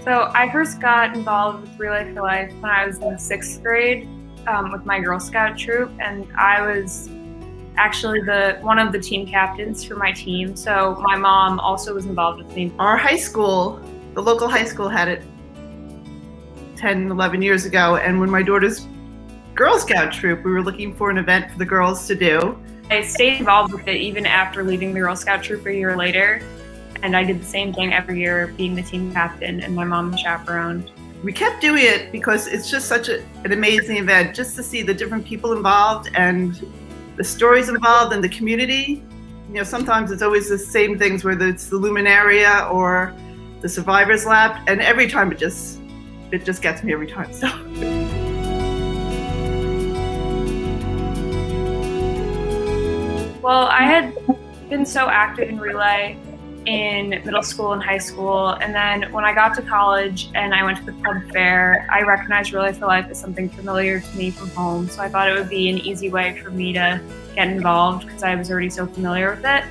So I first got involved with Relay for Life when I was in sixth grade with my Girl Scout troop, and I was actually one of the team captains for my team. So my mom also was involved with me. Our high school, the local high school, had it 10, 11 years ago, and when my daughter's Girl Scout troop, we were looking for an event for the girls to do. I stayed involved with it even after leaving the Girl Scout troop a year later. And I did the same thing every year, being the team captain and my mom the chaperone. We kept doing it because it's just such an amazing event, just to see the different people involved and the stories involved and the community. You know, sometimes it's always the same things, whether it's the Luminaria or the Survivors Lab, and every time it just gets me every time. So. Well, I had been so active in Relay in middle school and high school, and then when I got to college and I went to the club fair, I recognized Relay for Life as something familiar to me from home, so I thought it would be an easy way for me to get involved because I was already so familiar with it.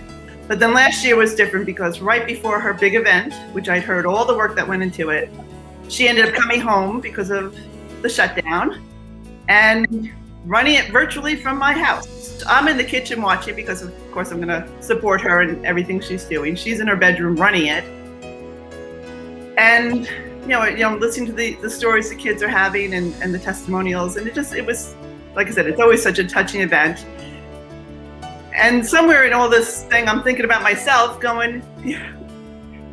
But then last year was different because right before her big event, which I'd heard all the work that went into it, she ended up coming home because of the shutdown and running it virtually from my house. I'm in the kitchen watching because, of course, I'm going to support her in everything she's doing. She's in her bedroom running it. And, you know, listening to the stories the kids are having and the testimonials. And it was, like I said, it's always such a touching event. And somewhere in all this thing, I'm thinking about myself going,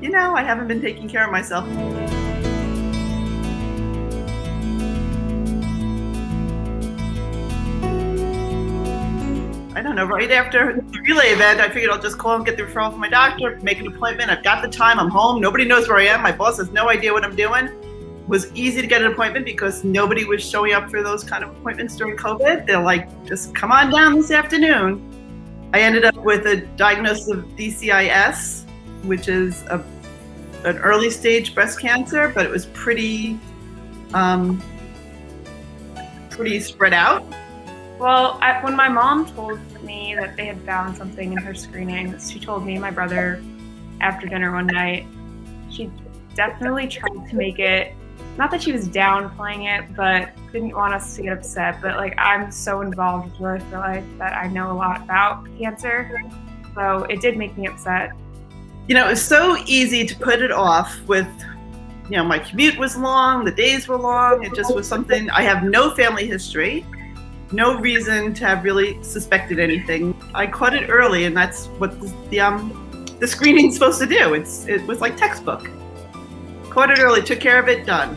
you know, I haven't been taking care of myself. I don't know, right after the Relay event, I figured I'll just call and get the referral from my doctor, make an appointment. I've got the time, I'm home, nobody knows where I am, my boss has no idea what I'm doing. It was easy to get an appointment because nobody was showing up for those kind of appointments during COVID. They're like, just come on down this afternoon. I ended up with a diagnosis of DCIS, which is an early stage breast cancer, but it was pretty spread out. Well, when my mom told me that they had found something in her screenings, she told me and my brother after dinner one night. She definitely tried to make it, not that she was downplaying it, but didn't want us to get upset. But like, I'm so involved with Relay for Life that I know a lot about cancer, so it did make me upset. You know, it was so easy to put it off with, you know, my commute was long, the days were long. It just was something, I have no family history. No reason to have really suspected anything. I caught it early, and that's what the screening's supposed to do. It was like textbook. Caught it early, took care of it, done.